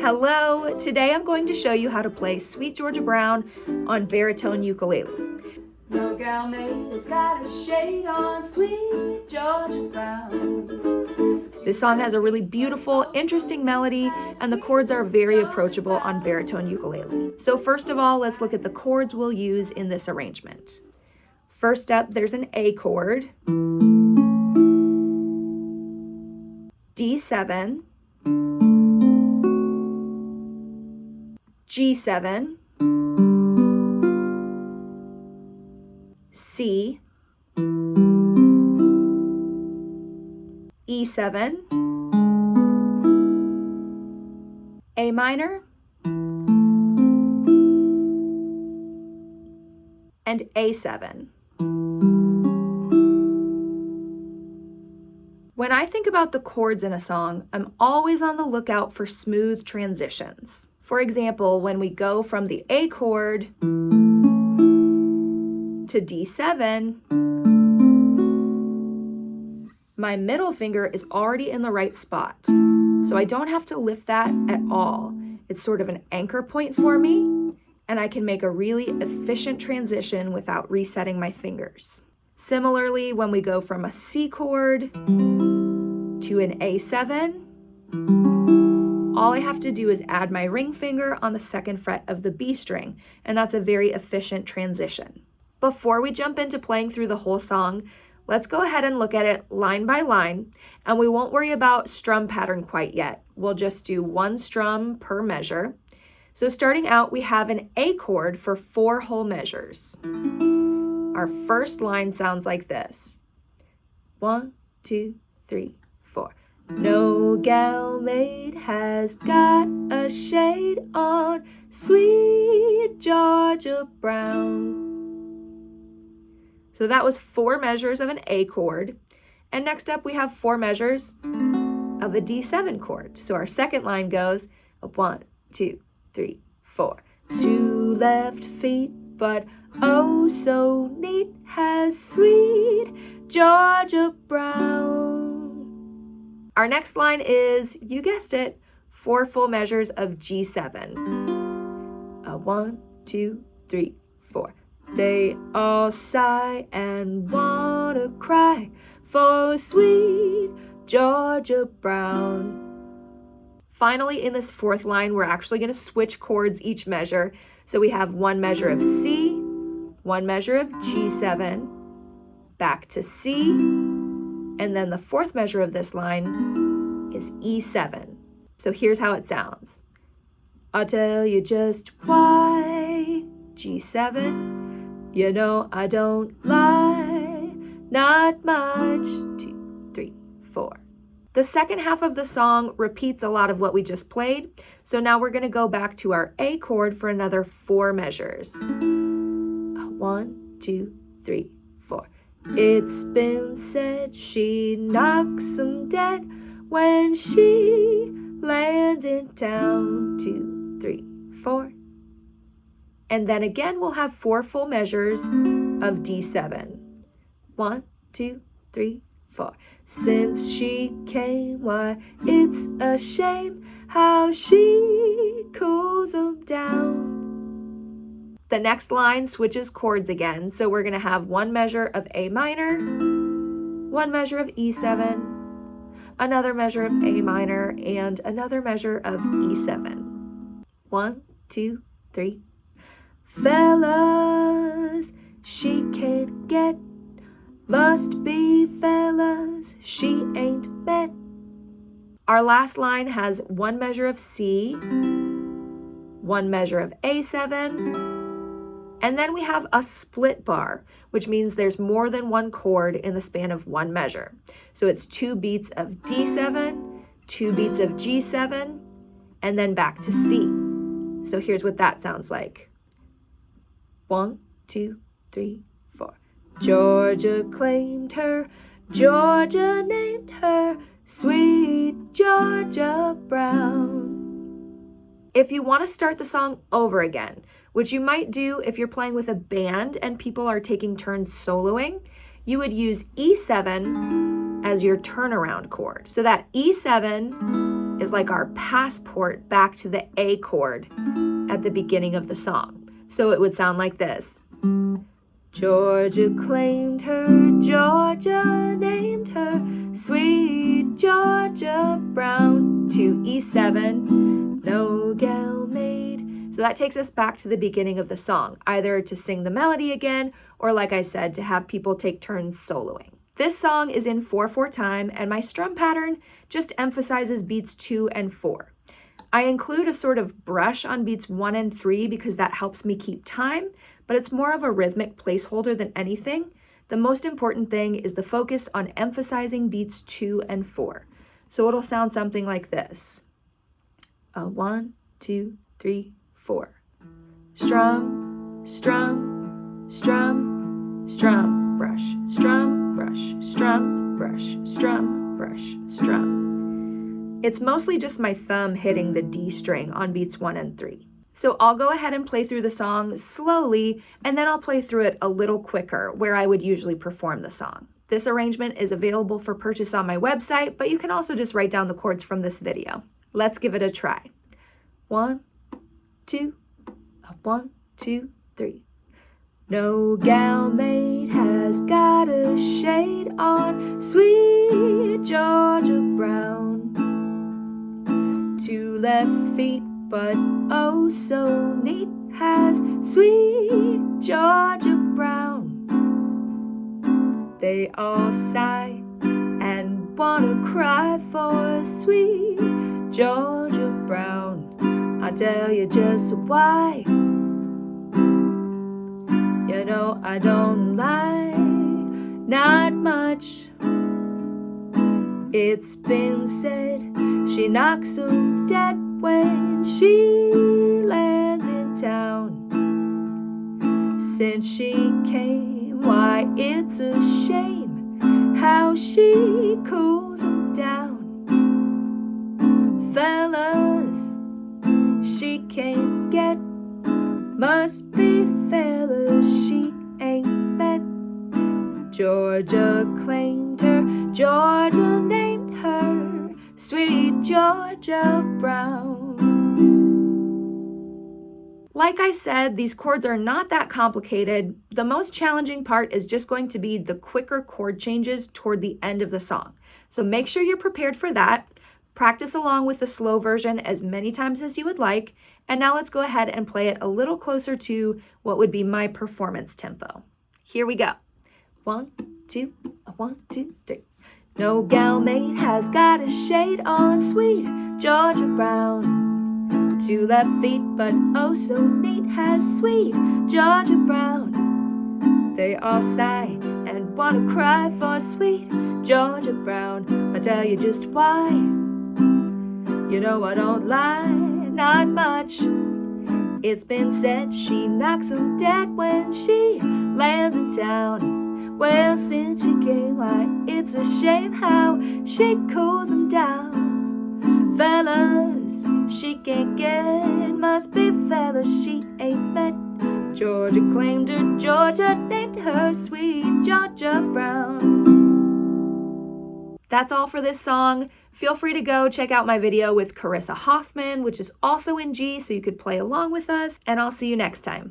Hello! Today I'm going to show you how to play Sweet Georgia Brown on Baritone Ukulele. No gal made has got a shade on Sweet Georgia Brown. This song has a really beautiful, interesting melody, and the chords are very approachable on Baritone Ukulele. So first of all, let's look at the chords we'll use in this arrangement. First up, there's an A chord, D7, G7, C, E7, A minor, and A7. When I think about the chords in a song, I'm always on the lookout for smooth transitions. For example, when we go from the A chord to D7, my middle finger is already in the right spot, so I don't have to lift that at all. It's sort of an anchor point for me, and I can make a really efficient transition without resetting my fingers. Similarly, when we go from a C chord to an A7, all I have to do is add my ring finger on the second fret of the B string, and that's a very efficient transition. Before we jump into playing through the whole song, let's go ahead and look at it line by line, and we won't worry about strum pattern quite yet. We'll just do one strum per measure. So starting out, we have an A chord for 4 whole measures. Our first line sounds like this. 1, 2, 3, 4. No gal maid has got a shade on Sweet Georgia Brown. So that was 4 measures of an A chord. And next up we have 4 measures of a D7 chord. So our second line goes 1, 2, 3, 4. 2 left feet, but oh so neat has Sweet Georgia Brown. Our next line is, you guessed it, 4 full measures of G7. 1, 2, 3, 4. They all sigh and wanna cry for Sweet Georgia Brown. Finally, in this 4th line, we're actually going to switch chords each measure. So we have 1 measure of C, 1 measure of G7, back to C, and then the 4th measure of this line is E7. So here's how it sounds. I'll tell you just why, G7. You know I don't lie, not much. 2, 3, 4. The second half of the song repeats a lot of what we just played, so now we're going to go back to our A chord for another 4 measures. 1, 2, 3, 4. It's been said she knocks 'em dead when she lands in town. 2, 3, 4. And then again, we'll have 4 full measures of D7. 1, 2, 3, 4. Since she came, why, it's a shame how she cools 'em down. The next line switches chords again, so we're going to have 1 measure of A minor, 1 measure of E7, another measure of A minor, and another measure of E7. 1, 2, 3. Fellas, she can't get, must be fellas she ain't met. Our last line has 1 measure of C, 1 measure of A7, and then we have a split bar, which means there's more than 1 chord in the span of 1 measure. So it's 2 beats of D7, 2 beats of G7, and then back to C. So here's what that sounds like. 1, 2, 3, 4. Georgia claimed her, Georgia named her, Sweet Georgia Brown. If you want to start the song over again, which you might do if you're playing with a band and people are taking turns soloing, you would use E7 as your turnaround chord. So that E7 is like our passport back to the A chord at the beginning of the song. So it would sound like this. Georgia claimed her, Georgia named her, sweet Georgia Brown. To E7, no gal made. So that takes us back to the beginning of the song, either to sing the melody again, or like I said, to have people take turns soloing. This song is in 4/4 time, and my strum pattern just emphasizes beats 2 and 4. I include a sort of brush on beats 1 and 3 because that helps me keep time, but it's more of a rhythmic placeholder than anything. The most important thing is the focus on emphasizing beats 2 and 4. So it'll sound something like this. 1, 2, 3, 4. Strum, strum, strum, strum, brush, strum, brush, strum, brush, strum, brush, strum. It's mostly just my thumb hitting the D string on beats 1 and 3. So I'll go ahead and play through the song slowly, and then I'll play through it a little quicker where I would usually perform the song. This arrangement is available for purchase on my website, but you can also just write down the chords from this video. Let's give it a try. 1, 2, 1, 2, 3. No gal maid has got a shade on, sweet Georgia Brown. 2 left feet, but oh so neat, has sweet Georgia Brown. They all sigh and wanna cry for sweet Georgia Brown. I'll tell you just why. You know I don't lie, not much. It's been said she knocks 'em dead when she lands in town. Since she came, why it's a shame how she cools 'em down. Fellas, she can't get, must be fellas she ain't met. Georgia claimed her, Georgia named her, sweet Georgia Brown. Like I said, these chords are not that complicated. The most challenging part is just going to be the quicker chord changes toward the end of the song. So make sure you're prepared for that. Practice along with the slow version as many times as you would like. And now let's go ahead and play it a little closer to what would be my performance tempo. Here we go. 1, 2, 1, 2, 3. No gal maid has got a shade on, sweet Georgia Brown. 2 left feet, but oh so neat, has sweet Georgia Brown. They all sigh and wanna cry for sweet Georgia Brown. I'll tell you just why. You know I don't lie, not much. It's been said she knocks 'em dead when she lands in town. Well, since she came, why, it's a shame how she cools 'em down. Fellas, she can't get, must be fellas she ain't met. Georgia claimed her, Georgia named her, sweet Georgia Brown. That's all for this song. Feel free to go check out my video with Carissa Hoffman, which is also in G, so you could play along with us, and I'll see you next time.